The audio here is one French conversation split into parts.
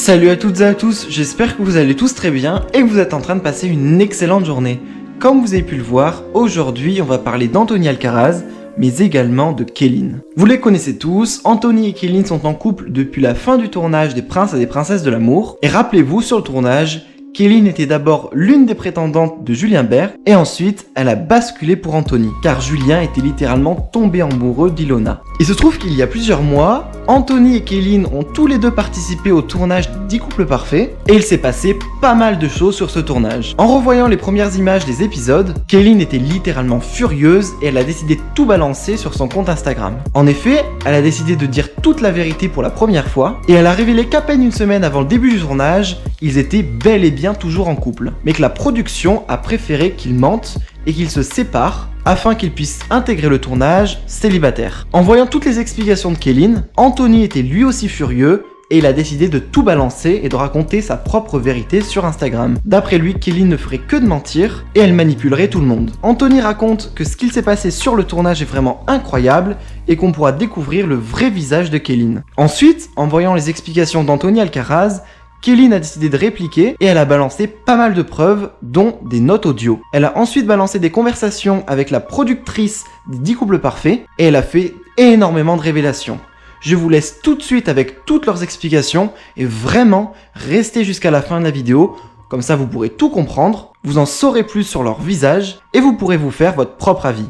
Salut à toutes et à tous, j'espère que vous allez tous très bien et que vous êtes en train de passer une excellente journée. Comme vous avez pu le voir, aujourd'hui on va parler d'Anthony Alcaraz, mais également de Kellyn. Vous les connaissez tous, Anthony et Kellyn sont en couple depuis la fin du tournage des Princes et des Princesses de l'amour. Et rappelez-vous, sur le tournage, Kellyn était d'abord l'une des prétendantes de Julien Bert et ensuite elle a basculé pour Anthony, car Julien était littéralement tombé amoureux d'Ilona. Il se trouve qu'il y a plusieurs mois, Anthony et Kellyn ont tous les deux participé au tournage d'10 couples parfaits et il s'est passé pas mal de choses sur ce tournage. En revoyant les premières images des épisodes, Kellyn était littéralement furieuse et elle a décidé de tout balancer sur son compte Instagram. En effet, elle a décidé de dire toute la vérité pour la première fois et elle a révélé qu'à peine une semaine avant le début du tournage, ils étaient bel et bien toujours en couple, mais que la production a préféré qu'ils mentent et qu'ils se séparent afin qu'ils puissent intégrer le tournage célibataire. En voyant toutes les explications de Kellyn, Anthony était lui aussi furieux et il a décidé de tout balancer et de raconter sa propre vérité sur Instagram. D'après lui, Kellyn ne ferait que de mentir et elle manipulerait tout le monde. Anthony raconte que ce qu'il s'est passé sur le tournage est vraiment incroyable et qu'on pourra découvrir le vrai visage de Kellyn. Ensuite, en voyant les explications d'Anthony Alcaraz, Kellyn a décidé de répliquer et elle a balancé pas mal de preuves, dont des notes audio. Elle a ensuite balancé des conversations avec la productrice des 10 couples parfaits et elle a fait énormément de révélations. Je vous laisse tout de suite avec toutes leurs explications et vraiment restez jusqu'à la fin de la vidéo, comme ça vous pourrez tout comprendre, vous en saurez plus sur leur visage et vous pourrez vous faire votre propre avis.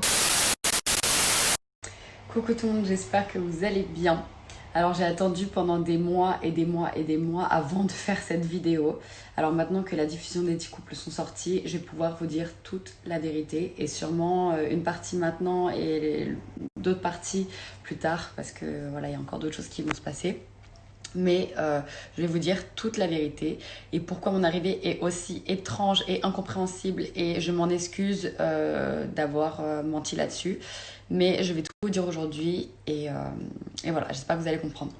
Coucou tout le monde, j'espère que vous allez bien. Alors j'ai attendu pendant des mois et des mois et des mois avant de faire cette vidéo. Alors maintenant que la diffusion des 10 couples sont sortis, je vais pouvoir vous dire toute la vérité. Et sûrement une partie maintenant et d'autres parties plus tard. Parce que voilà, il y a encore d'autres choses qui vont se passer. Mais je vais vous dire toute la vérité et pourquoi mon arrivée est aussi étrange et incompréhensible et je m'en excuse d'avoir menti là-dessus. Mais je vais tout vous dire aujourd'hui et voilà, j'espère que vous allez comprendre.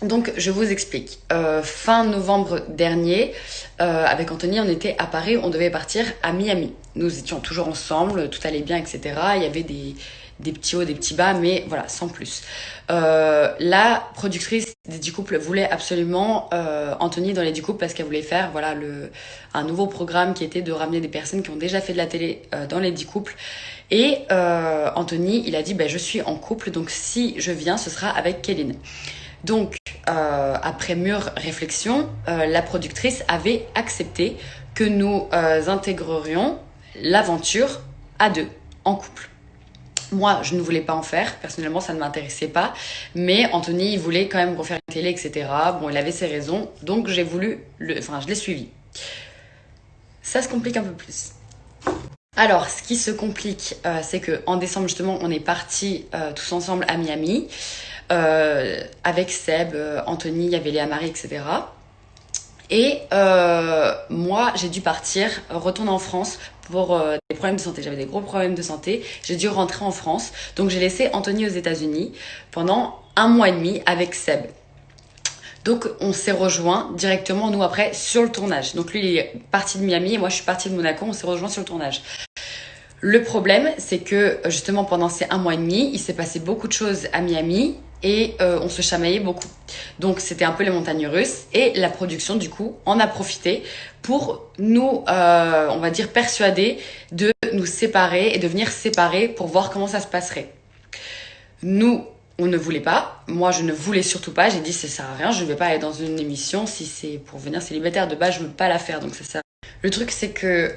Donc je vous explique. Fin novembre dernier, avec Anthony, on était à Paris, on devait partir à Miami. Nous étions toujours ensemble, tout allait bien, etc. Il y avait des petits hauts, des petits bas, mais voilà, sans plus. La productrice des 10 couples voulait absolument Anthony dans les 10 couples parce qu'elle voulait faire voilà, un nouveau programme qui était de ramener des personnes qui ont déjà fait de la télé dans les 10 couples. Et Anthony, il a dit je suis en couple, donc si je viens, ce sera avec Kellyn. Donc, après mûre réflexion, la productrice avait accepté que nous intégrerions l'aventure à deux, en couple. Moi, je ne voulais pas en faire. Personnellement, ça ne m'intéressait pas. Mais Anthony, il voulait quand même refaire une télé, etc. Bon, il avait ses raisons. Donc, je l'ai suivi. Ça se complique un peu plus. Alors, ce qui se complique, c'est qu'en décembre, justement, on est partis tous ensemble à Miami. Avec Seb, Anthony, il y avait Léa Marie, etc. Et moi, j'ai dû partir, retourner en France pour des problèmes de santé. J'avais des gros problèmes de santé. J'ai dû rentrer en France. Donc, j'ai laissé Anthony aux États-Unis pendant 1 mois et demi avec Seb. Donc, on s'est rejoints directement, nous, après, sur le tournage. Donc, lui, il est parti de Miami et moi, je suis partie de Monaco. On s'est rejoints sur le tournage. Le problème, c'est que, justement, pendant ces 1 mois et demi, il s'est passé beaucoup de choses à Miami et on se chamaillait beaucoup. Donc, c'était un peu les montagnes russes et la production, du coup, en a profité pour nous, on va dire, persuader de nous séparer et de venir séparer pour voir comment ça se passerait. Nous, on ne voulait pas. Moi, je ne voulais surtout pas. J'ai dit, ça sert à rien. Je ne vais pas aller dans une émission si c'est pour venir célibataire. De base, je ne veux pas la faire. Donc, ça sert. Le truc, c'est que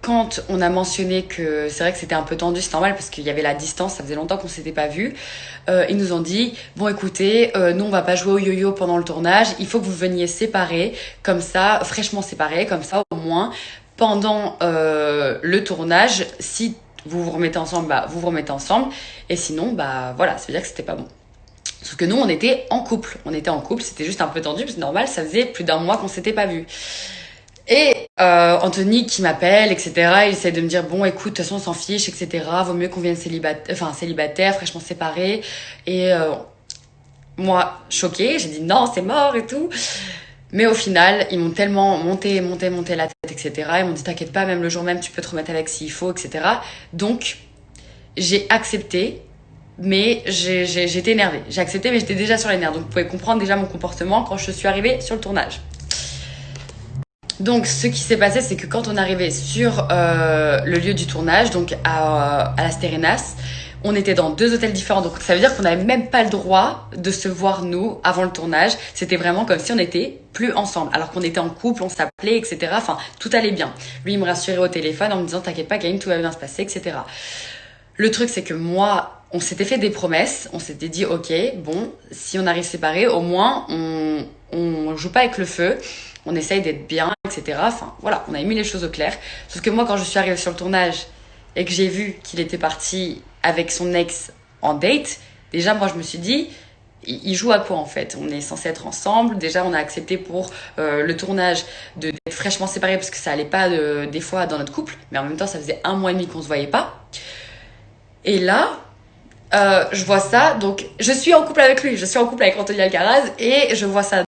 quand on a mentionné que c'est vrai que c'était un peu tendu, c'est normal parce qu'il y avait la distance. Ça faisait longtemps qu'on s'était pas vus. Ils nous ont dit, bon, écoutez, nous, on va pas jouer au yo-yo pendant le tournage. Il faut que vous veniez séparés, comme ça, fraîchement séparés, comme ça, au moins, pendant le tournage, si vous vous remettez ensemble, vous vous remettez ensemble. Et sinon, voilà, ça veut dire que c'était pas bon. Sauf que nous, on était en couple. On était en couple, c'était juste un peu tendu, parce que normal, ça faisait plus d'1 mois qu'on s'était pas vus. Et Anthony qui m'appelle, etc., il essaie de me dire, bon, écoute, de toute façon, on s'en fiche, etc., vaut mieux qu'on vienne célibataire, fraîchement séparés. Et moi, choquée, j'ai dit, non, c'est mort et tout. Mais au final, ils m'ont tellement monté la tête, etc. Ils m'ont dit, t'inquiète pas, même le jour même, tu peux te remettre avec s'il faut, etc. Donc, j'ai accepté Mais j'étais énervée. J'ai accepté, mais j'étais déjà sur les nerfs. Donc vous pouvez comprendre déjà mon comportement quand je suis arrivée sur le tournage. Donc ce qui s'est passé, c'est que quand on est arrivé sur le lieu du tournage, donc à Las Terrenas, on était dans 2 hôtels différents. Donc ça veut dire qu'on n'avait même pas le droit de se voir nous avant le tournage. C'était vraiment comme si on n'était plus ensemble. Alors qu'on était en couple, on s'appelait, etc. Enfin, tout allait bien. Lui, il me rassurait au téléphone en me disant « T'inquiète pas, Kaline, tout va bien se passer, etc. » Le truc, c'est que moi, on s'était fait des promesses. On s'était dit « Ok, bon, si on arrive séparés, au moins, on joue pas avec le feu. » On essaye d'être bien, etc. Enfin, voilà, on avait mis les choses au clair. Sauf que moi, quand je suis arrivée sur le tournage et que j'ai vu qu'il était parti avec son ex en date, déjà, moi, je me suis dit, il joue à quoi en fait? On est censé être ensemble. Déjà, on a accepté pour le tournage d'être fraîchement séparés parce que ça allait pas des fois dans notre couple. Mais en même temps, ça faisait 1 mois et demi qu'on se voyait pas. Et là, je vois ça. Donc, je suis en couple avec lui. Je suis en couple avec Anthony Alcaraz et je vois ça.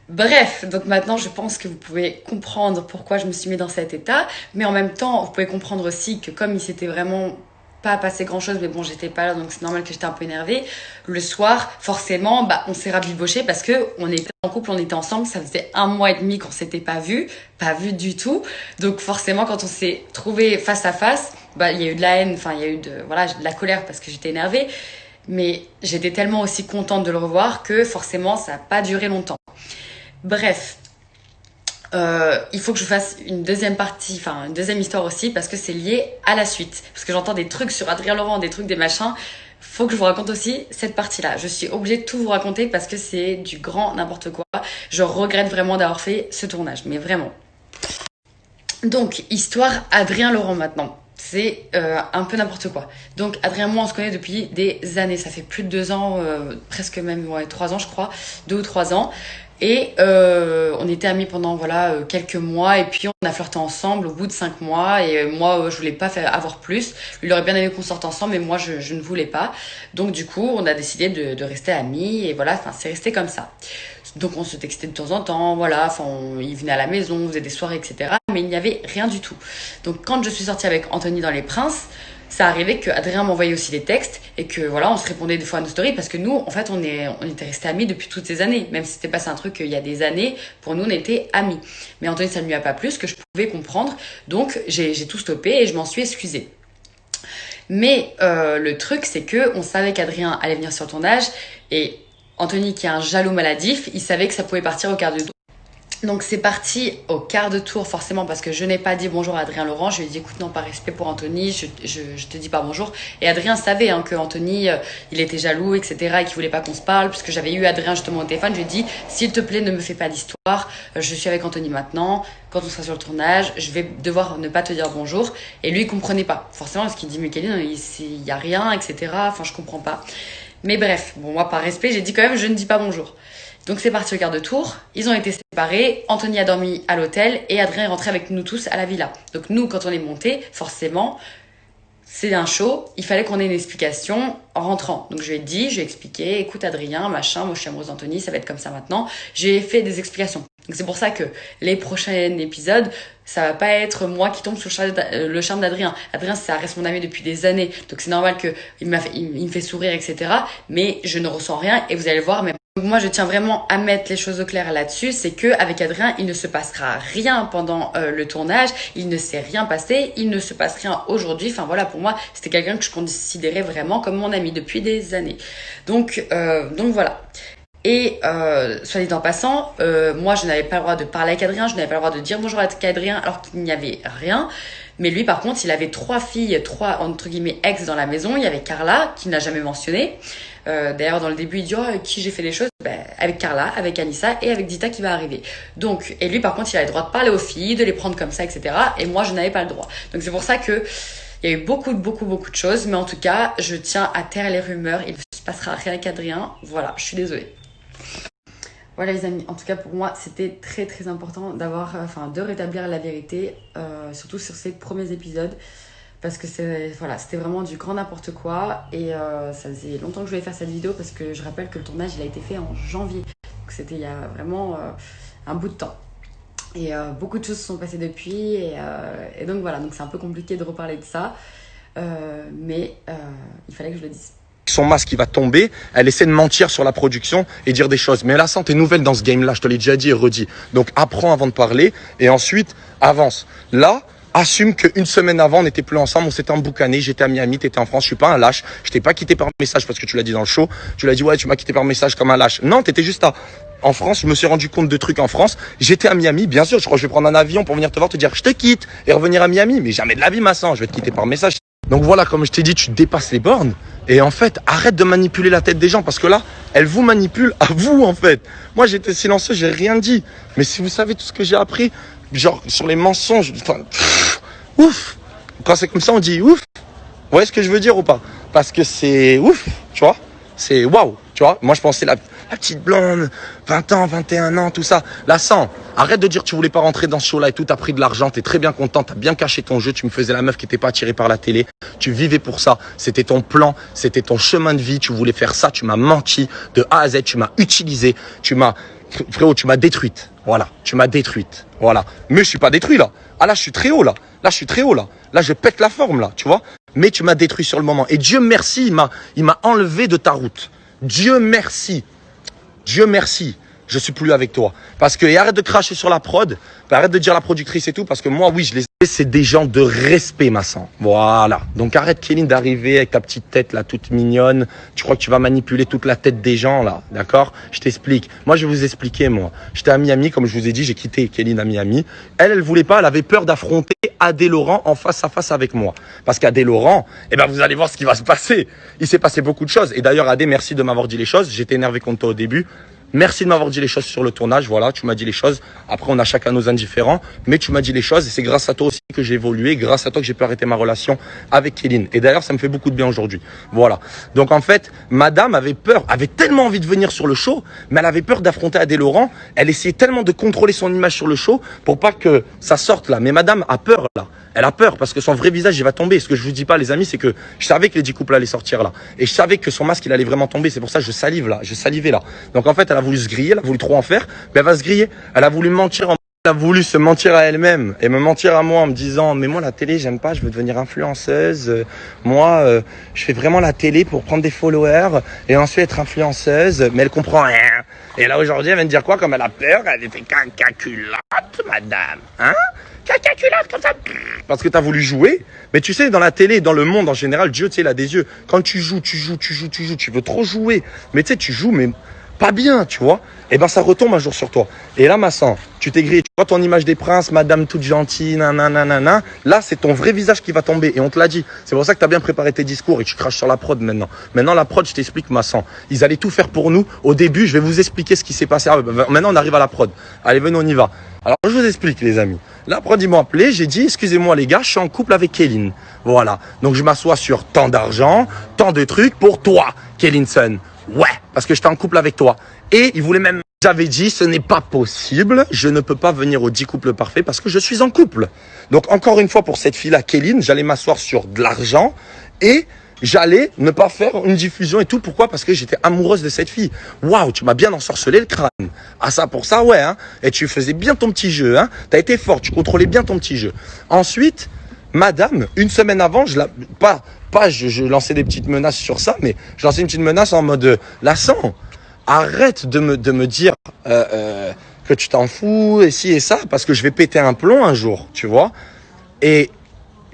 Bref, donc maintenant je pense que vous pouvez comprendre pourquoi je me suis mis dans cet état, mais en même temps vous pouvez comprendre aussi que comme il s'était vraiment pas passé grand chose, mais bon j'étais pas là donc c'est normal que j'étais un peu énervée, le soir forcément on s'est rabiboché parce que on était en couple, on était ensemble, ça faisait 1 mois et demi qu'on s'était pas vu du tout, donc forcément quand on s'est trouvé face à face, il y a eu de la haine, enfin il y a eu de la colère parce que j'étais énervée, mais j'étais tellement aussi contente de le revoir que forcément ça a pas duré longtemps. Bref, il faut que je fasse une deuxième partie, enfin une deuxième histoire aussi parce que c'est lié à la suite. Parce que j'entends des trucs sur Adrien Laurent, des trucs, des machins. Faut que je vous raconte aussi cette partie-là. Je suis obligée de tout vous raconter parce que c'est du grand n'importe quoi. Je regrette vraiment d'avoir fait ce tournage, mais vraiment. Donc, histoire Adrien Laurent maintenant. C'est un peu n'importe quoi. Donc Adrien et moi on se connaît depuis des années. Ça fait plus de 2 ans, presque même 3 ans je crois, 2 ou 3 ans. Et on était amis pendant quelques mois et puis on a flirté ensemble au bout de 5 mois et moi je voulais pas avoir plus. Lui il aurait bien aimé qu'on sorte ensemble mais moi je ne voulais pas. Donc du coup on a décidé de rester amis et voilà, c'est resté comme ça. Donc on se textait de temps en temps, il venait à la maison, on faisait des soirées, etc. Mais il n'y avait rien du tout. Donc quand je suis sortie avec Anthony dans Les Princes, ça arrivait que Adrien m'envoyait aussi des textes et que on se répondait des fois à nos stories parce que nous, en fait, on était restés amis depuis toutes ces années. Même si c'était passé un truc il y a des années, pour nous, on était amis. Mais Anthony, ça ne lui a pas plu, ce que je pouvais comprendre. Donc j'ai tout stoppé et je m'en suis excusée. Mais le truc, c'est que on savait qu'Adrien allait venir sur le tournage et Anthony, qui est un jaloux maladif, il savait que ça pouvait partir au quart de tour. Donc c'est parti au quart de tour forcément parce que je n'ai pas dit bonjour à Adrien Laurent. Je lui ai dit écoute non, par respect pour Anthony, je te dis pas bonjour. Et Adrien savait que Anthony il était jaloux, etc. et qu'il voulait pas qu'on se parle puisque j'avais eu Adrien justement au téléphone. Je lui ai dit s'il te plaît ne me fais pas d'histoire, je suis avec Anthony maintenant. Quand on sera sur le tournage, je vais devoir ne pas te dire bonjour. Et lui il comprenait pas forcément parce qu'il dit mais Kaline, il y a rien, etc. Enfin je comprends pas. Mais bref, bon moi par respect j'ai dit quand même je ne dis pas bonjour. Donc c'est parti au quart de tour, ils ont été séparés, Anthony a dormi à l'hôtel et Adrien est rentré avec nous tous à la villa. Donc nous quand on est monté, forcément, c'est un show, il fallait qu'on ait une explication en rentrant. Donc je lui ai dit, je lui ai expliqué, écoute Adrien, machin, moi je suis amoureuse d'Anthony, ça va être comme ça maintenant. J'ai fait des explications. Donc c'est pour ça que les prochains épisodes, ça va pas être moi qui tombe sous le charme d'Adrien. Adrien, ça reste mon ami depuis des années, donc c'est normal qu'il me fait sourire, etc. Mais je ne ressens rien et vous allez le voir, mais donc moi je tiens vraiment à mettre les choses au clair là-dessus, c'est que avec Adrien il ne se passera rien pendant le tournage, il ne s'est rien passé, il ne se passe rien aujourd'hui, enfin voilà pour moi c'était quelqu'un que je considérais vraiment comme mon ami depuis des années. Donc voilà. Et soit dit en passant, moi je n'avais pas le droit de parler avec Adrien, je n'avais pas le droit de dire bonjour avec Adrien alors qu'il n'y avait rien. Mais lui par contre il avait 3 filles, 3 entre guillemets ex dans la maison. Il y avait Carla qui n'a jamais mentionné. D'ailleurs dans le début il dit avec qui j'ai fait des choses, avec Carla, avec Anissa et avec Dita qui va arriver. Donc et lui par contre il avait le droit de parler aux filles, de les prendre comme ça, etc. Et moi je n'avais pas le droit. Donc c'est pour ça que il y a eu beaucoup de choses, mais en tout cas je tiens à taire les rumeurs. Il ne se passera rien avec Adrien. Voilà, je suis désolée. Voilà les amis, en tout cas pour moi c'était très très important de rétablir la vérité, surtout sur ces premiers épisodes, parce que c'était vraiment du grand n'importe quoi et ça faisait longtemps que je voulais faire cette vidéo parce que je rappelle que le tournage il a été fait en janvier, donc c'était il y a vraiment un bout de temps. Et beaucoup de choses se sont passées depuis et donc voilà, donc c'est un peu compliqué de reparler de ça, mais il fallait que je le dise. son masque qui va tomber, elle essaie de mentir sur la production et dire des choses. Mais là, t'es nouvelle dans ce game-là, je te l'ai déjà dit et redit. Donc, apprends avant de parler et ensuite, avance. Là, assume qu'une semaine avant, on n'était plus ensemble, on s'était emboucané, j'étais à Miami, t'étais en France, je suis pas un lâche. Je t'ai pas quitté par message parce que tu l'as dit dans le show. Tu l'as dit, ouais, tu m'as quitté par message comme un lâche. Non, t'étais juste en France, je me suis rendu compte de trucs en France. J'étais à Miami, bien sûr, je crois que je vais prendre un avion pour venir te voir, te dire, je te quitte et revenir à Miami. Mais jamais de la vie, ma sang, je vais te quitter par message. Donc voilà, comme je t'ai dit, tu dépasses les bornes. Et en fait, arrête de manipuler la tête des gens parce que là, elle vous manipule à vous en fait. Moi, j'étais silencieux, j'ai rien dit. Mais si vous savez tout ce que j'ai appris, genre sur les mensonges, enfin, ouf. Quand c'est comme ça, on dit ouf. Vous voyez ce que je veux dire ou pas? Parce que c'est ouf, tu vois. C'est waouh, tu vois. Moi, je pensais la petite blonde, 20 ans, 21 ans, tout ça. La 100. Arrête de dire que tu voulais pas rentrer dans ce show-là et tout. T'as pris de l'argent, t'es très bien content, t'as bien caché ton jeu. Tu me faisais la meuf qui était pas attirée par la télé. Tu vivais pour ça. C'était ton plan, c'était ton chemin de vie. Tu voulais faire ça. Tu m'as menti de A à Z. Tu m'as utilisé. Frérot, tu m'as détruite. Voilà. Tu m'as détruite. Voilà. Mais je suis pas détruit là. Ah là, je suis très haut là. Là, je suis très haut là. Là, je pète la forme là, tu vois. Mais tu m'as détruit sur le moment. Et Dieu merci, il m'a enlevé de ta route. Dieu merci. Dieu merci. Je suis plus avec toi. Parce que, et arrête de cracher sur la prod. Arrête de dire la productrice et tout. Parce que moi, oui, je les ai. C'est des gens de respect, ma sang. Voilà. Donc arrête, Kéline, d'arriver avec ta petite tête là, toute mignonne. Tu crois que tu vas manipuler toute la tête des gens là. D'accord? Je t'explique. Moi, je vais vous expliquer, moi. J'étais à Miami, comme je vous ai dit, j'ai quitté Kéline à Miami. Elle voulait pas, elle avait peur d'affronter Adé Laurent en face à face avec moi. Parce qu'Adé Laurent, eh ben, vous allez voir ce qui va se passer. Il s'est passé beaucoup de choses. Et d'ailleurs, Adé, merci de m'avoir dit les choses. J'étais énervé contre toi au début. Merci de m'avoir dit les choses sur le tournage. Voilà, tu m'as dit les choses. Après, on a chacun nos indifférents. Mais tu m'as dit les choses et c'est grâce à toi aussi que j'ai évolué. Grâce à toi que j'ai pu arrêter ma relation avec Kéline. Et d'ailleurs, ça me fait beaucoup de bien aujourd'hui. Voilà. Donc, en fait, madame avait peur, avait tellement envie de venir sur le show, mais elle avait peur d'affronter Adé Laurent. Elle essayait tellement de contrôler son image sur le show pour pas que ça sorte là. Mais madame a peur là. Elle a peur parce que son vrai visage, il va tomber. Ce que je vous dis pas, les amis, c'est que je savais que les 10 couples allaient sortir là. Et je savais que son masque, il allait vraiment tomber. C'est pour ça que je salive là. Je salivais là. Donc en fait, elle a voulu se griller. Elle a voulu trop en faire. Mais elle va se griller. Elle a voulu mentir. Elle a voulu se mentir à elle-même et me mentir à moi en me disant, mais moi, la télé, j'aime pas. Je veux devenir influenceuse. Moi, je fais vraiment la télé pour prendre des followers et ensuite être influenceuse. Mais elle comprend rien. Et là, aujourd'hui, elle vient de dire quoi? Comme elle a peur, elle fait cacaculotte, madame. Hein? Cacaculotte comme ça. Parce que t'as voulu jouer. Mais tu sais, dans la télé, dans le monde en général, Dieu, tu sais, il a des yeux. Quand tu joues, tu veux trop jouer. Mais tu sais, tu joues, mais pas bien, tu vois. Et ben, ça retombe un jour sur toi. Et là, ma sang, tu t'es grillé. Tu vois ton image des princes, madame toute gentille, nanana. Là, c'est ton vrai visage qui va tomber. Et on te l'a dit. C'est pour ça que t'as bien préparé tes discours et tu craches sur la prod maintenant. Maintenant, la prod, je t'explique, ma sang. Ils allaient tout faire pour nous. Au début, je vais vous expliquer ce qui s'est passé. Ah, maintenant, on arrive à la prod. Allez, venez, on y va. Alors, je vous explique, les amis. La prod, ils m'ont appelé. J'ai dit, excusez-moi, les gars, je suis en couple avec Kéline. Voilà. Donc, je m'assois sur tant d'argent, tant de trucs pour toi, Kélinson. Ouais, parce que j'étais en couple avec toi. Et ils voulaient même... J'avais dit, ce n'est pas possible, je ne peux pas venir au 10 couples parfaits parce que je suis en couple. Donc, encore une fois, pour cette fille-là, Kéline, j'allais m'asseoir sur de l'argent et j'allais ne pas faire une diffusion et tout. Pourquoi? Parce que j'étais amoureuse de cette fille. Waouh, tu m'as bien ensorcelé le crâne. Ah ça, pour ça, ouais. Hein. Et tu faisais bien ton petit jeu. Hein. Tu as été fort, tu contrôlais bien ton petit jeu. Ensuite, madame, une semaine avant, je lançais des petites menaces sur ça, mais je lançais une petite menace en mode, Lassan, arrête de me dire que tu t'en fous, et ci et ça, parce que je vais péter un plomb un jour, tu vois. Et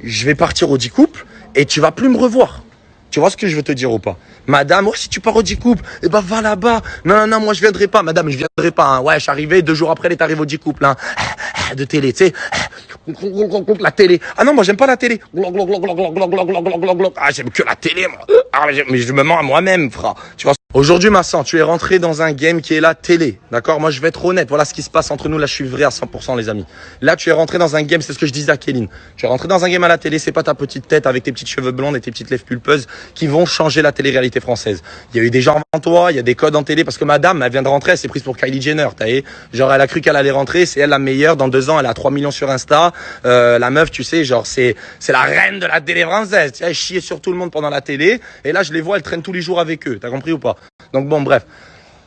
je vais partir au 10 couples, et tu vas plus me revoir. Tu vois ce que je veux te dire ou pas? Madame, si tu pars au 10 couples, eh ben va là-bas. Non, moi je viendrai pas. Madame, je viendrai pas. Hein. Ouais, je suis arrivé, 2 jours après, elle est arrivée au 10 couples. Hein. De télé, tu sais. La télé. Ah non, moi j'aime pas la télé. Ah, j'aime que la télé, moi. Ah, mais je me mens à moi-même, frère. Tu vois. Aujourd'hui, Massan, tu es rentré dans un game qui est la télé. D'accord? Moi, je vais être honnête. Voilà ce qui se passe entre nous. Là, je suis vrai à 100%, les amis. Là, tu es rentré dans un game, c'est ce que je disais à Kéline. Tu es rentré dans un game à la télé. C'est pas ta petite tête avec tes petites cheveux blondes et tes petites lèvres pulpeuses qui vont changer la télé-réalité française. Il y a eu des gens avant toi, il y a des codes en télé parce que madame, elle vient de rentrer, elle s'est prise pour Kylie Jenner. T'as vu? Genre, elle a cru qu'elle allait rentrer. C'est elle la meilleure. Dans 2 ans, elle a 3 millions sur Insta. La meuf, tu sais, genre, c'est la reine de la télé française. Tu sais, elle chiait sur tout le monde pendant la télé. Et là, je les vois, elle traîne tous les jours avec eux. T'as compris ou pas? Donc bon, bref.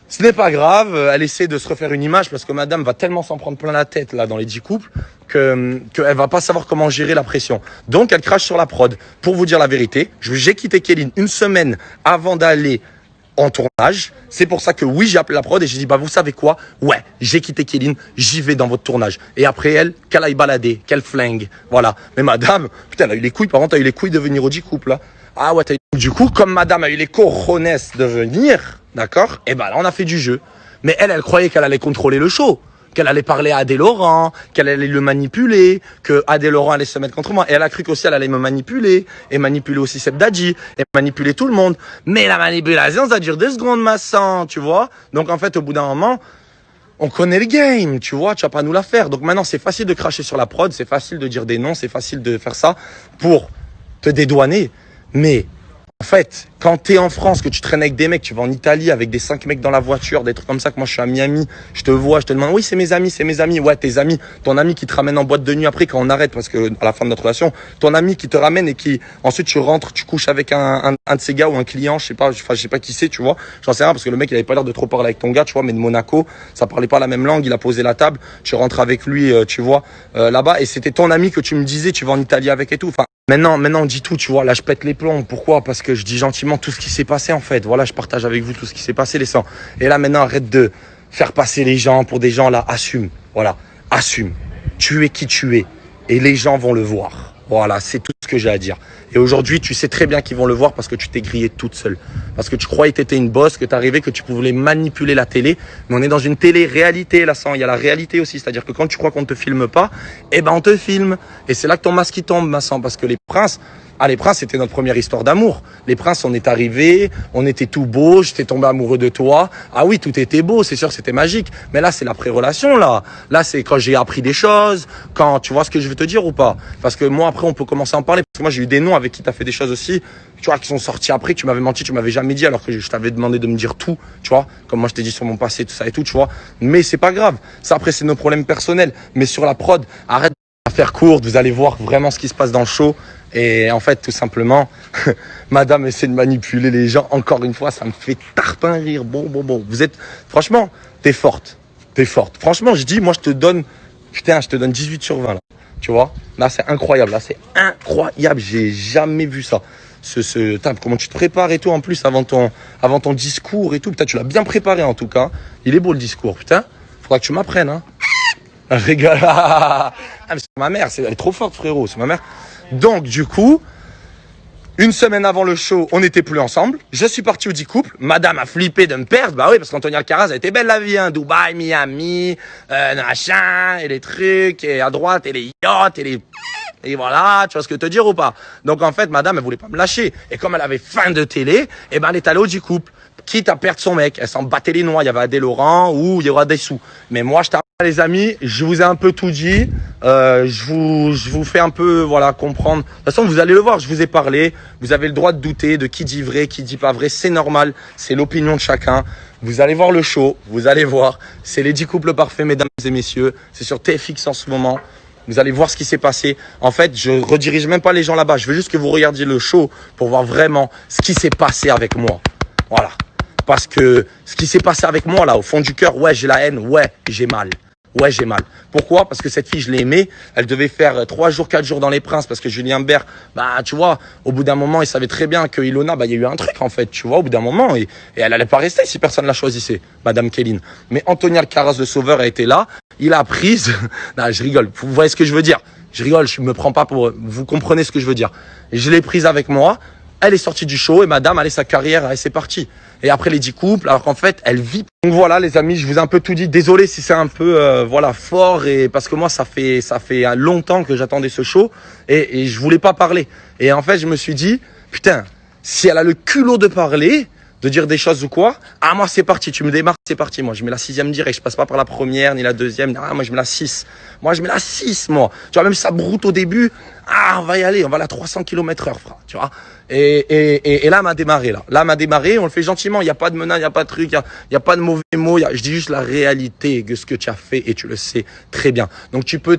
Ce n'est pas grave, elle essaie de se refaire une image parce que madame va tellement s'en prendre plein la tête là dans les 10 couples qu'elle va pas savoir comment gérer la pression. Donc elle crache sur la prod. Pour vous dire la vérité, j'ai quitté Kéline une semaine avant d'aller en tournage. C'est pour ça que oui, j'ai appelé la prod et j'ai dit bah vous savez quoi? Ouais, j'ai quitté Kéline, j'y vais dans votre tournage. Et après elle, qu'elle aille balader, qu'elle flingue. Voilà. Mais madame, putain, elle a eu les couilles, par contre, elle a eu les couilles de venir au 10 couples là. Ah ouais, du coup, comme madame a eu les cojones de venir, d'accord? Et ben là, on a fait du jeu. Mais elle croyait qu'elle allait contrôler le show, qu'elle allait parler à Adé Laurent, qu'elle allait le manipuler, que Adé Laurent allait se mettre contre moi. Et elle a cru qu'aussi elle allait me manipuler, et manipuler aussi Seb Dadji, et manipuler tout le monde. Mais la manipulation, ça dure 2 secondes, ma sang, tu vois? Donc en fait, au bout d'un moment, on connaît le game, tu vois, tu vas pas nous la faire. Donc maintenant, c'est facile de cracher sur la prod, c'est facile de dire des noms, c'est facile de faire ça pour te dédouaner. Mais en fait, quand t'es en France, que tu traînes avec des mecs, tu vas en Italie avec des 5 mecs dans la voiture, des trucs comme ça, que moi je suis à Miami, je te vois, je te demande, oui c'est mes amis, ouais tes amis, ton ami qui te ramène en boîte de nuit après quand on arrête, parce que à la fin de notre relation, ton ami qui te ramène et qui, ensuite tu rentres, tu couches avec un de ces gars ou un client, je sais pas qui c'est, tu vois, j'en sais rien parce que le mec il avait pas l'air de trop parler avec ton gars, tu vois, mais de Monaco, ça parlait pas la même langue, il a posé la table, tu rentres avec lui, tu vois, là-bas, et c'était ton ami que tu me disais, tu vas en Italie avec et tout, enfin. Maintenant, on dit tout, tu vois. Là, je pète les plombs. Pourquoi? Parce que je dis gentiment tout ce qui s'est passé, en fait. Voilà, je partage avec vous tout ce qui s'est passé, les sangs. Et là, maintenant, arrête de faire passer les gens pour des gens, là. Assume. Voilà. Assume. Tu es qui tu es. Et les gens vont le voir. Voilà, c'est tout ce que j'ai à dire. Et aujourd'hui, tu sais très bien qu'ils vont le voir parce que tu t'es grillée toute seule. Parce que tu croyais que tu étais une boss, que tu arrivais, que tu pouvais manipuler la télé. Mais on est dans une télé-réalité, là, sang. Il y a la réalité aussi. C'est-à-dire que quand tu crois qu'on ne te filme pas, eh ben, on te filme. Et c'est là que ton masque qui tombe, ma sang. Parce que les princes, les princes, c'était notre première histoire d'amour. Les princes, on est arrivés, on était tout beau, j'étais tombé amoureux de toi. Ah oui, tout était beau, c'est sûr, c'était magique. Mais là, c'est la pré-relation, là. Là, c'est quand j'ai appris des choses, quand tu vois ce que je veux te dire ou pas. Parce que moi, après, on peut commencer à en parler. Parce que moi, j'ai eu des noms avec qui t'as fait des choses aussi, tu vois, qui sont sortis après, que tu m'avais menti, tu m'avais jamais dit, alors que je t'avais demandé de me dire tout, tu vois. Comme moi, je t'ai dit sur mon passé, tout ça et tout, tu vois. Mais c'est pas grave. Ça, après, c'est nos problèmes personnels. Mais sur la prod, arrête de faire courte, vous allez voir vraiment ce qui se passe dans le show. Et en fait, tout simplement, madame essaie de manipuler les gens. Encore une fois, ça me fait tarpin rire. Bon. Vous êtes, franchement, t'es forte. Franchement, je dis, moi, je te donne 18 sur 20, là. Tu vois? Là, c'est incroyable. J'ai jamais vu ça. Comment tu te prépares et tout, en plus, avant ton discours et tout. Putain, tu l'as bien préparé, en tout cas. Il est beau, le discours, putain. Faudra que tu m'apprennes, hein. Je rigole. Ah, mais c'est ma mère. Elle est trop forte, frérot. C'est ma mère. Donc, du coup, une semaine avant le show, on n'était plus ensemble. Je suis parti au 10 couples. Madame a flippé de me perdre. Bah oui, parce qu'Antonia Alcaraz, a été belle la vie, hein. Dubaï, Miami, machin, et les trucs, et à droite, et les yachts, et voilà, tu vois ce que te dire ou pas? Donc, en fait, madame, elle voulait pas me lâcher. Et comme elle avait faim de télé, eh ben, elle est allée au 10 couples. Quitte à perdre son mec. Elle s'en battait les noix. Il y avait Adé Laurent ou il y aura des sous. Mais moi, les amis, je vous ai un peu tout dit. Je vous fais un peu, voilà, comprendre. De toute façon, vous allez le voir. Je vous ai parlé. Vous avez le droit de douter de qui dit vrai, qui dit pas vrai. C'est normal. C'est l'opinion de chacun. Vous allez voir le show. Vous allez voir. C'est les 10 couples parfaits, mesdames et messieurs. C'est sur TFX en ce moment. Vous allez voir ce qui s'est passé. En fait, je redirige même pas les gens là-bas. Je veux juste que vous regardiez le show pour voir vraiment ce qui s'est passé avec moi. Voilà. Parce que ce qui s'est passé avec moi, là, au fond du cœur, ouais, j'ai la haine, ouais, j'ai mal. Pourquoi? Parce que cette fille, je l'ai aimée. Elle devait faire 3 jours, 4 jours dans les Princes parce que Julien Bert, bah, tu vois, au bout d'un moment, il savait très bien que Ilona, bah, il y a eu un truc, en fait, tu vois, au bout d'un moment, et elle allait pas rester si personne la choisissait, Madame Kéline. Mais Antonia Alcaraz, le sauveur, a été là. Il a prise. Non, je rigole. Vous voyez ce que je veux dire? Je rigole, je me prends pas pour, vous comprenez ce que je veux dire. Je l'ai prise avec moi. Elle est sortie du show et madame, allez, sa carrière, elle, c'est parti. Et après les 10 couples, alors qu'en fait, elle vit. Donc voilà, les amis, je vous ai un peu tout dit. Désolé si c'est un peu, voilà, fort et parce que moi, ça fait longtemps que j'attendais ce show et je voulais pas parler. Et en fait, je me suis dit, putain, si elle a le culot de parler, de dire des choses ou quoi, ah, moi, c'est parti, tu me démarres, c'est parti. Moi, je mets la 6e direct, je passe pas par la première, ni la 2e, ah, moi, je mets la 6. Moi, je mets la 6, moi. Tu vois, même si ça broute au début, ah, on va y aller, on va à la 300 km/h, frère, tu vois. Et là, m'a démarré, là. Là, m'a démarré, on le fait gentiment, il n'y a pas de menace, il n'y a pas de truc, il y a pas de mauvais mots, je dis juste la réalité de ce que tu as fait et tu le sais très bien. Donc, tu peux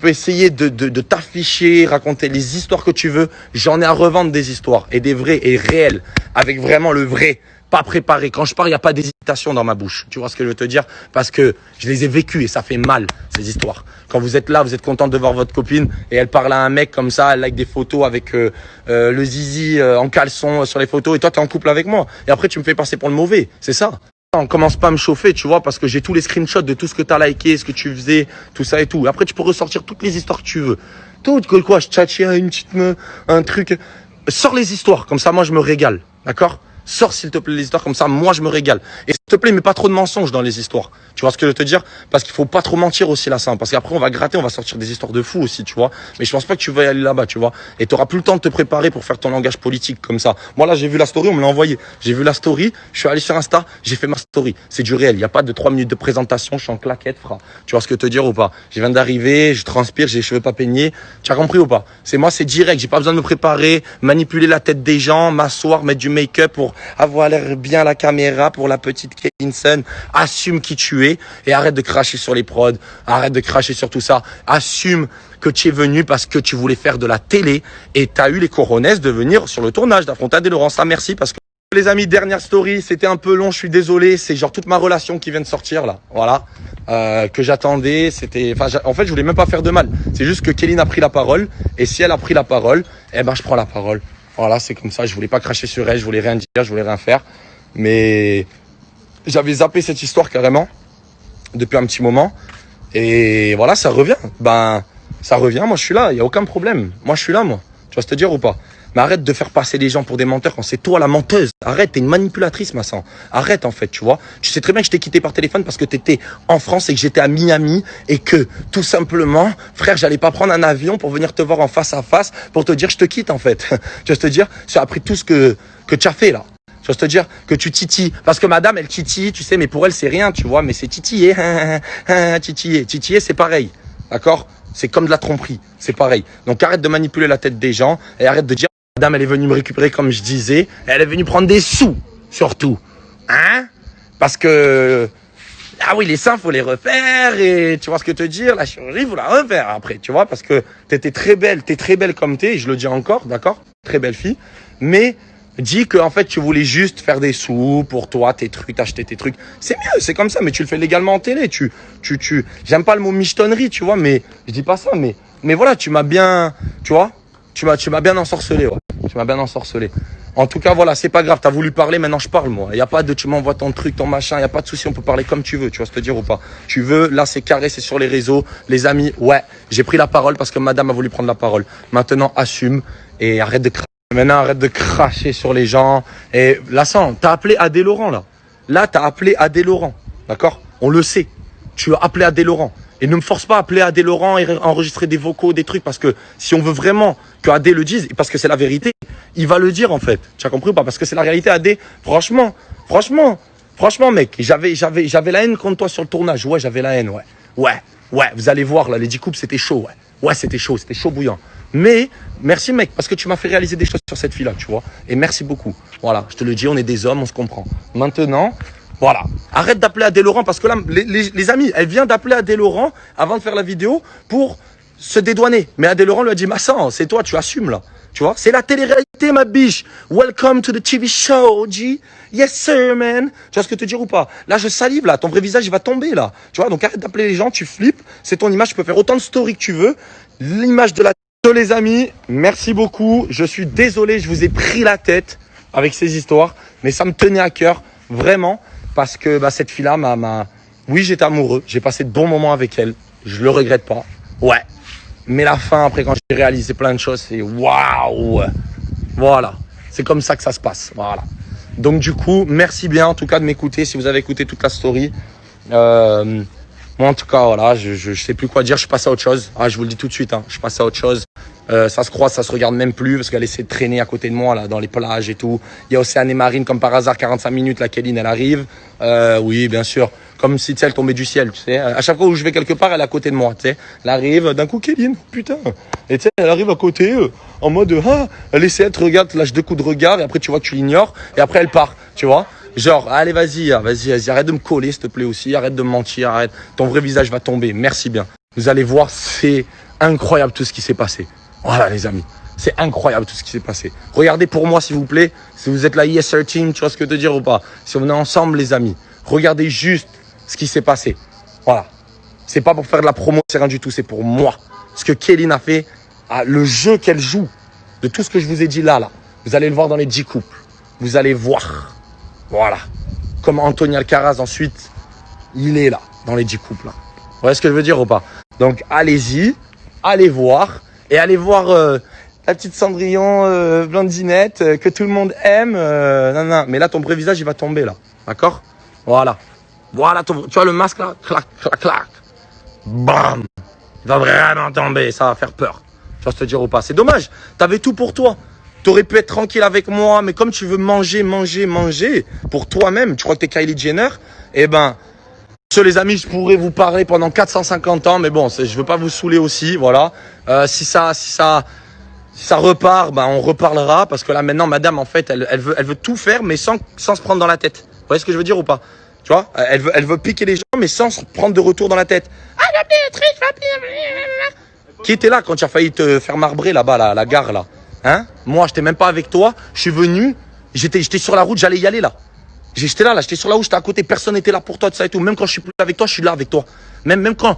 essayer de t'afficher, raconter les histoires que tu veux. J'en ai à revendre des histoires et des vraies et réelles, avec vraiment le vrai. pas préparé. Quand je parle, il n'y a pas d'hésitation dans ma bouche. Tu vois ce que je veux te dire? Parce que je les ai vécues et ça fait mal, ces histoires. Quand vous êtes là, vous êtes content de voir votre copine et elle parle à un mec comme ça, elle like des photos avec le zizi en caleçon sur les photos et toi, tu es en couple avec moi. Et après, tu me fais passer pour le mauvais. C'est ça. On commence pas à me chauffer, tu vois, parce que j'ai tous les screenshots de tout ce que tu as liké, ce que tu faisais, tout ça et tout. Après, tu peux ressortir toutes les histoires que tu veux. Tout, que quoi, je tchatchais à une petite meuf, un truc. Sors les histoires, comme ça, moi, je me régale. D'accord? Sors, s'il te plaît, les histoires, comme ça, moi, je me régale. Et s'il te plaît, mets pas trop de mensonges dans les histoires. Tu vois ce que je veux te dire? Parce qu'il faut pas trop mentir aussi là, ça. Parce qu'après, on va gratter, on va sortir des histoires de fous aussi, tu vois. Mais je pense pas que tu vas y aller là-bas, tu vois. Et t'auras plus le temps de te préparer pour faire ton langage politique comme ça. Moi, là, j'ai vu la story, on me l'a envoyé. J'ai vu la story, je suis allé sur Insta, j'ai fait ma story. C'est du réel. Il y a pas de 3 minutes de présentation, je suis en claquette, frère. Tu vois ce que je veux te dire ou pas? Je viens d'arriver, je transpire, j'ai les cheveux pas peignés. Tu as compris ou pas? C'est moi, c'est direct. J'ai pas besoin de me préparer, manipuler la tête des gens, m'asseoir, mettre du make-up pour avoir l'air bien à la caméra pour la petite Kellinson. Assume qui tu es et arrête de cracher sur les prods, arrête de cracher sur tout ça. Assume que tu es venu parce que tu voulais faire de la télé et tu as eu les coronets de venir sur le tournage d'Affronter Adé Laurent. Ça, merci parce que les amis, dernière story, c'était un peu long, je suis désolé, c'est genre toute ma relation qui vient de sortir là, voilà, que j'attendais, c'était, enfin, en fait, je voulais même pas faire de mal, c'est juste que Kéline a pris la parole, et si elle a pris la parole, eh ben, je prends la parole, voilà, c'est comme ça, je voulais pas cracher sur elle, je voulais rien dire, je voulais rien faire, mais j'avais zappé cette histoire carrément, depuis un petit moment, et voilà, ça revient, ça revient, moi je suis là, il y a aucun problème, moi je suis là, moi, tu vas te dire ou pas? Mais arrête de faire passer les gens pour des menteurs quand c'est toi la menteuse. Arrête, t'es une manipulatrice, ma sang. Arrête, en fait, tu vois. Tu sais très bien que je t'ai quitté par téléphone parce que t'étais en France et que j'étais à Miami et que, tout simplement, frère, j'allais pas prendre un avion pour venir te voir en face à face pour te dire je te quitte, en fait. Tu vas te dire, c'est après tout ce que tu as fait, là. Je vais te dire que tu titilles. Parce que madame, elle titille, tu sais, mais pour elle, c'est rien, tu vois. Mais c'est titiller. Titiller. Titiller, c'est pareil. D'accord? C'est comme de la tromperie. C'est pareil. Donc arrête de manipuler la tête des gens et arrête de dire madame, elle est venue me récupérer comme je disais. Elle est venue prendre des sous, surtout. Hein? Parce que, ah oui, les seins, faut les refaire et tu vois ce que te dire, la chirurgie, faut la refaire après, tu vois, parce que t'es très belle comme t'es, et je le dis encore, d'accord? Très belle fille. Mais, dis que, en fait, tu voulais juste faire des sous pour toi, tes trucs, t'acheter tes trucs. C'est mieux, c'est comme ça, mais tu le fais légalement en télé. J'aime pas le mot michetonnerie, tu vois, mais, je dis pas ça, mais voilà, tu m'as bien, tu vois, tu m'as bien ensorcelé, ouais. Tu m'as bien ensorcelé. En tout cas, voilà, c'est pas grave, t'as voulu parler, maintenant je parle, moi. Y a pas de, tu m'envoies ton truc, ton machin, y a pas de souci, on peut parler comme tu veux, tu vois ce que je veux dire ou pas. Tu veux, là c'est carré, c'est sur les réseaux. Les amis, ouais, j'ai pris la parole parce que madame a voulu prendre la parole. Maintenant, assume et arrête de cracher. Maintenant, arrête de cracher sur les gens. Et là, t'as appelé Adé Laurent, là. Là, t'as appelé Adé Laurent, d'accord? On le sait. Tu as appelé Adé Laurent. Et ne me force pas à appeler Adé Laurent et enregistrer des vocaux, des trucs, parce que si on veut vraiment que Adé le dise, parce que c'est la vérité, il va le dire en fait. Tu as compris ou pas? Parce que c'est la réalité, Adé. Franchement, mec, j'avais la haine contre toi sur le tournage. Ouais, j'avais la haine, ouais. Ouais, vous allez voir, là, les 10 coupes, c'était chaud, ouais. Ouais, c'était chaud bouillant. Mais, merci mec, parce que tu m'as fait réaliser des choses sur cette fille-là, tu vois. Et merci beaucoup. Voilà, je te le dis, on est des hommes, on se comprend. Maintenant, voilà. Arrête d'appeler Adé Laurent parce que là, les amis, elle vient d'appeler Adé Laurent avant de faire la vidéo pour se dédouaner. Mais Adé Laurent lui a dit, Massan, c'est toi, tu assumes là. Tu vois, c'est la télé-réalité, ma biche. Welcome to the TV show, G. Yes, sir, man. Tu vois ce que te dire ou pas? Là, je salive, là. Ton vrai visage, il va tomber, là. Tu vois, donc arrête d'appeler les gens, tu flippes. C'est ton image, tu peux faire autant de stories que tu veux. L'image de la les amis, merci beaucoup. Je suis désolé, je vous ai pris la tête avec ces histoires, mais ça me tenait à cœur, vraiment, parce que cette fille-là oui, j'étais amoureux, j'ai passé de bons moments avec elle, je le regrette pas, ouais. Mais la fin, après, quand j'ai réalisé plein de choses, c'est waouh. Voilà, c'est comme ça que ça se passe, voilà. Donc du coup, merci bien en tout cas de m'écouter, si vous avez écouté toute la story. Moi, en tout cas, voilà, je sais plus quoi dire. Je passe à autre chose. Ah, je vous le dis tout de suite, hein, je passe à autre chose. Ça se croise, ça se regarde même plus parce qu'elle essaie de traîner à côté de moi là, dans les plages et tout. Il y a Océane et Marine, comme par hasard, 45 minutes. La Kéline, elle arrive. Oui, bien sûr. Comme si elle tombait du ciel, tu sais. À chaque fois où je vais quelque part, elle est à côté de moi, tu sais. Elle arrive, d'un coup, Kéline, putain. Et tu sais, elle arrive à côté, en mode, elle essaie, elle te regarde, lâche 2 coups de regard et après tu vois que tu l'ignores et après elle part, tu vois. Genre, allez, vas-y, arrête de me coller, s'il te plaît aussi, arrête de me mentir, arrête. Ton vrai visage va tomber, merci bien. Vous allez voir, c'est incroyable tout ce qui s'est passé. Voilà, les amis. C'est incroyable tout ce qui s'est passé. Regardez pour moi, s'il vous plaît, si vous êtes la Yes Sir Team, tu vois ce que je veux te dire ou pas? Si on est ensemble, les amis, regardez juste ce qui s'est passé. Voilà. C'est pas pour faire de la promo, c'est rien du tout, c'est pour moi. Ce que Kéline a fait, le jeu qu'elle joue, de tout ce que je vous ai dit là. Vous allez le voir dans les 10 couples. Vous allez voir. Voilà. Comme Anthony Alcaraz ensuite, il est là, dans les 10 couples. Là. Vous voyez ce que je veux dire ou pas? Donc allez-y, allez voir. Et allez voir la petite Cendrillon blondinette que tout le monde aime. Non. Mais là, ton vrai visage, il va tomber là. D'accord? Voilà. Voilà, tu vois le masque là? Clac, clac, clac. Bam! Il va vraiment tomber, ça va faire peur. Tu vas te dire ou pas? C'est dommage, t'avais tout pour toi. T'aurais pu être tranquille avec moi, mais comme tu veux manger pour toi-même, tu crois que t'es Kylie Jenner, eh ben, monsieur les amis, je pourrais vous parler pendant 450 ans, mais bon, je veux pas vous saouler aussi, voilà. Si ça repart, ben, on reparlera, parce que là, maintenant, madame, en fait, elle veut tout faire, mais sans se prendre dans la tête. Vous voyez ce que je veux dire ou pas? Tu vois, elle veut piquer les gens, mais sans se prendre de retour dans la tête. Qui était là quand tu as failli te faire marbrer là-bas, la gare là? Hein? Moi, j'étais même pas avec toi. Je suis venu, j'étais sur la route, j'allais y aller là. J'étais là, j'étais sur la route, j'étais à côté, personne n'était là pour toi, tout ça et tout. Même quand je suis plus avec toi, je suis là avec toi. Même quand...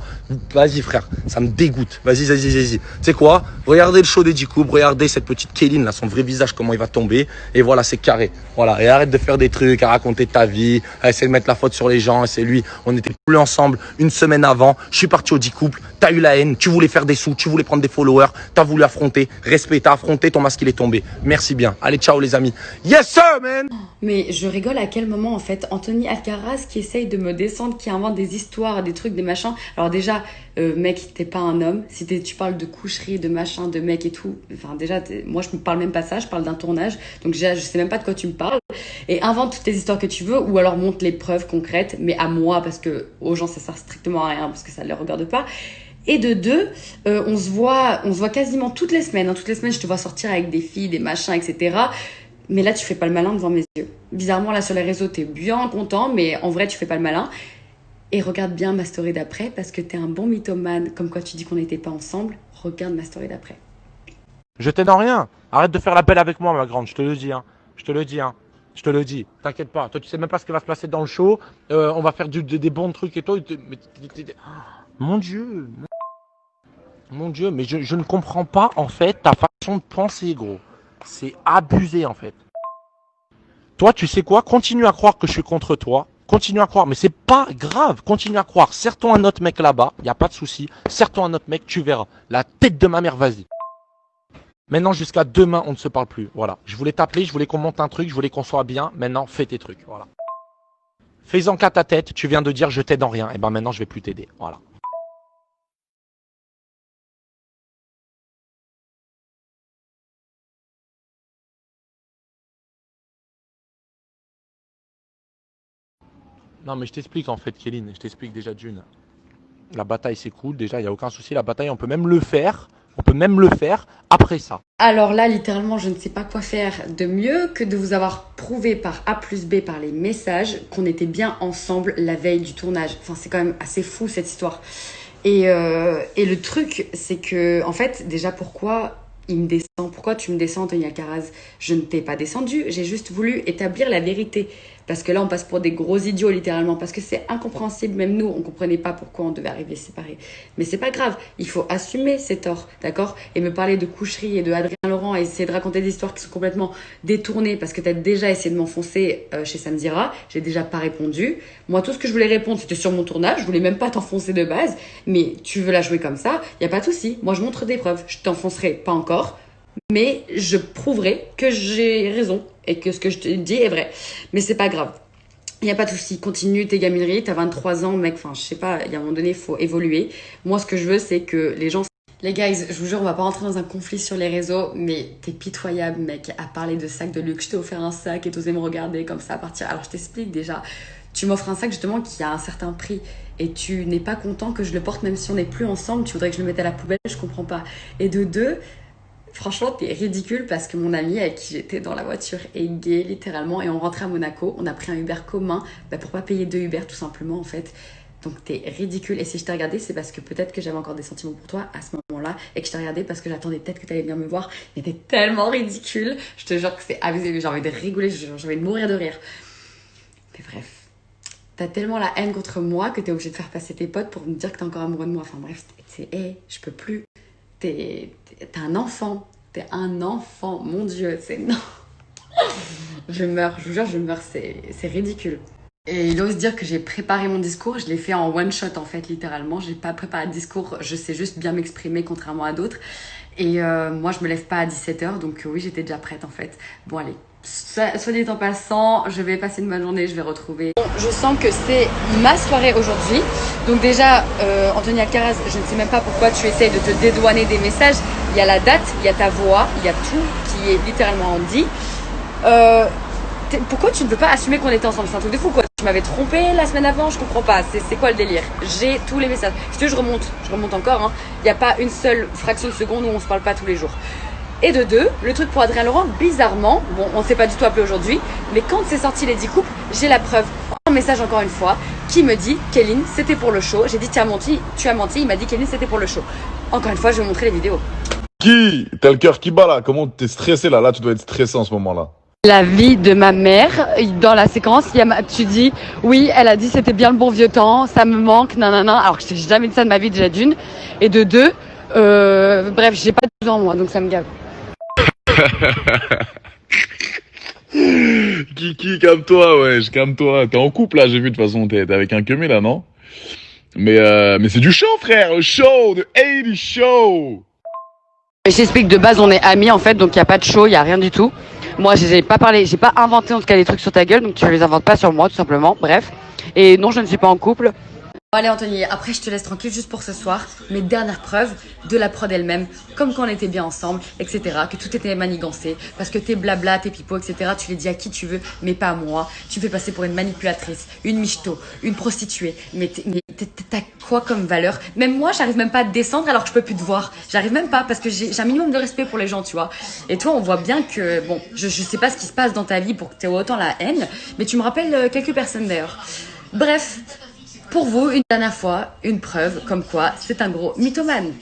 Vas-y frère, ça me dégoûte. Vas-y. Tu sais quoi? Regardez le show des 10 coupes, regardez cette petite Kéline là, son vrai visage, comment il va tomber. Et voilà, c'est carré. Voilà, et arrête de faire des trucs, à raconter ta vie, à essayer de mettre la faute sur les gens. Et c'est lui, on était plus ensemble une semaine avant. Je suis parti aux 10 couples, t'as eu la haine, tu voulais faire des sous, tu voulais prendre des followers, t'as voulu affronter. Respect, t'as affronté, ton masque il est tombé. Merci bien. Allez, ciao les amis. Yes sir, man! Mais je rigole à quel moment en fait Anthony Alcaraz qui essaye de me descendre, qui invente des histoires, des trucs, des machins. Alors déjà, mec, t'es pas un homme. Si tu parles de coucherie, de machin, de mec et tout, enfin déjà, moi je me parle même pas ça, je parle d'un tournage. Donc déjà, je sais même pas de quoi tu me parles. Et invente toutes les histoires que tu veux, ou alors montre les preuves concrètes, mais à moi, parce que aux gens ça sert strictement à rien, parce que ça ne les regarde pas. Et de deux, on se voit quasiment toutes les semaines. Toutes les semaines, je te vois sortir avec des filles, des machins, etc. Mais là, tu fais pas le malin devant mes yeux. Bizarrement, là, sur les réseaux, t'es bien content, mais en vrai, tu fais pas le malin. Et regarde bien ma story d'après, parce que t'es un bon mythomane, comme quoi tu dis qu'on n'était pas ensemble. Regarde ma story d'après. Je t'aide en rien. Arrête de faire la belle avec moi, ma grande. Je te le dis, hein. Je te le dis. T'inquiète pas. Toi, tu sais même pas ce qui va se passer dans le show. On va faire des bons trucs et tout. Mon Dieu. Mon Dieu, mais je ne comprends pas, en fait, ta façon de penser, gros. C'est abusé, en fait. Toi, tu sais quoi? Continue à croire que je suis contre toi. Continue à croire, mais c'est pas grave. Continue à croire. Serre-toi un autre mec là-bas, y a pas de souci. Serre-toi un autre mec, tu verras. La tête de ma mère, vas-y. Maintenant, jusqu'à demain, on ne se parle plus. Voilà. Je voulais t'appeler, je voulais qu'on monte un truc, je voulais qu'on soit bien. Maintenant, fais tes trucs. Voilà. Fais-en qu'à ta tête. Tu viens de dire je t'aide en rien. Et ben maintenant, je vais plus t'aider. Voilà. Non, mais je t'explique en fait, Kéline. Je t'explique déjà d'une. La bataille, c'est cool. Déjà, il n'y a aucun souci. La bataille, on peut même le faire. On peut même le faire après ça. Alors là, littéralement, je ne sais pas quoi faire de mieux que de vous avoir prouvé par A plus B, par les messages, qu'on était bien ensemble la veille du tournage. Enfin, c'est quand même assez fou cette histoire. Et le truc, c'est que, en fait, déjà, pourquoi il me descend? Pourquoi tu me descends, Anthony Alcaraz? Je ne t'ai pas descendu, j'ai juste voulu établir la vérité. Parce que là, on passe pour des gros idiots, littéralement. Parce que c'est incompréhensible, même nous, on ne comprenait pas pourquoi on devait arriver séparés. Mais c'est pas grave, il faut assumer ses torts, d'accord? Et me parler de coucherie et de Adrien Laurent et essayer de raconter des histoires qui sont complètement détournées parce que tu as déjà essayé de m'enfoncer chez Samzira. J'ai déjà pas répondu. Moi, tout ce que je voulais répondre, c'était sur mon tournage. Je voulais même pas t'enfoncer de base. Mais tu veux la jouer comme ça, il n'y a pas de souci. Moi, je montre des preuves. Je t'enfoncerai pas encore. Mais je prouverai que j'ai raison et que ce que je te dis est vrai. Mais c'est pas grave. Il n'y a pas de souci. Continue tes gamineries. T'as 23 ans, mec. Enfin, je sais pas. Il y a un moment donné, il faut évoluer. Moi, ce que je veux, c'est que les gens... Les guys, je vous jure, on va pas rentrer dans un conflit sur les réseaux, mais t'es pitoyable, mec, à parler de sacs de luxe. Je t'ai offert un sac et t'osais me regarder comme ça à partir. Alors, je t'explique déjà. Tu m'offres un sac justement qui a un certain prix et tu n'es pas content que je le porte même si on n'est plus ensemble. Tu voudrais que je le mette à la poubelle, je comprends pas. Et de deux... Franchement, t'es ridicule parce que mon ami avec qui j'étais dans la voiture est gay, littéralement, et on rentrait à Monaco. On a pris un Uber commun pour pas payer 2 Uber, tout simplement, en fait. Donc, t'es ridicule. Et si je t'ai regardé, c'est parce que peut-être que j'avais encore des sentiments pour toi à ce moment-là. moment-là et que je t'ai regardé parce que j'attendais peut-être que tu allais bien me voir. Mais t'es tellement ridicule. Je te jure que c'est abusé. J'ai envie de rigoler, j'ai envie de mourir de rire. Mais bref. T'as tellement la haine contre moi que t'es obligé de faire passer tes potes pour me dire que t'es encore amoureux de moi. Enfin bref, je peux plus. T'es un enfant. T'es un enfant. Mon Dieu, c'est non. Je meurs, je vous jure, je meurs. C'est ridicule. Et il ose dire que j'ai préparé mon discours. Je l'ai fait en one shot en fait, littéralement. J'ai pas préparé de discours. Je sais juste bien m'exprimer contrairement à d'autres. Et moi, je me lève pas à 17h. Donc oui, j'étais déjà prête en fait. Bon, allez. Soit dit en passant, je vais passer une bonne journée, je vais retrouver. Bon, je sens que c'est ma soirée aujourd'hui. Donc déjà, Anthony Alcaraz, je ne sais même pas pourquoi tu essayes de te dédouaner des messages. Il y a la date, il y a ta voix, il y a tout qui est littéralement dit. Pourquoi tu ne peux pas assumer qu'on était ensemble? C'est un truc de fou quoi. Tu m'avais trompé la semaine avant, je comprends pas. C'est quoi le délire? J'ai tous les messages. Je remonte encore. Hein. Il n'y a pas une seule fraction de seconde où on se parle pas tous les jours. Et de deux, le truc pour Adrien Laurent, bizarrement, bon, on ne s'est pas du tout appelé aujourd'hui, mais quand c'est sorti les 10 couples, j'ai la preuve, un message encore une fois, qui me dit, Kéline, c'était pour le show. J'ai dit, tu as menti, il m'a dit, Kéline, c'était pour le show. Encore une fois, je vais vous montrer les vidéos. T'as le cœur qui bat là? Comment t'es stressé là? Là, tu dois être stressé en ce moment-là. La vie de ma mère, dans la séquence, tu dis, oui, elle a dit, c'était bien le bon vieux temps, ça me manque, nanana, alors que je n'ai jamais dit ça de ma vie déjà d'une. Et de deux, bref, j'ai pas 12 ans moi, donc ça me gave. Kiki, calme-toi, wesh, calme-toi. T'es en couple là, j'ai vu de toute façon, t'es avec un queumé là, non? Mais c'est du show, frère, le show, de 80 show. Mais j'explique, de base on est amis en fait, donc il n'y a pas de show, il n'y a rien du tout. Moi j'ai pas parlé, j'ai pas inventé en tout cas des trucs sur ta gueule, donc tu les inventes pas sur moi tout simplement, bref. Et non, je ne suis pas en couple. Allez Anthony, après je te laisse tranquille juste pour ce soir. Mes dernières preuves de la prod elle-même, comme quand on était bien ensemble, etc. Que tout était manigancé, parce que tes blabla, tes pipeaux, etc. Tu les dis à qui tu veux, mais pas à moi. Tu me fais passer pour une manipulatrice, une michto, une prostituée. Mais t'as quoi comme valeur? Même moi, j'arrive même pas à te descendre alors que je peux plus te voir. J'arrive même pas parce que j'ai un minimum de respect pour les gens, tu vois. Et toi, on voit bien que, bon, je sais pas ce qui se passe dans ta vie pour que t'aies autant la haine, mais tu me rappelles quelques personnes d'ailleurs. Bref. Pour vous, une dernière fois, une preuve comme quoi c'est un gros mythomane.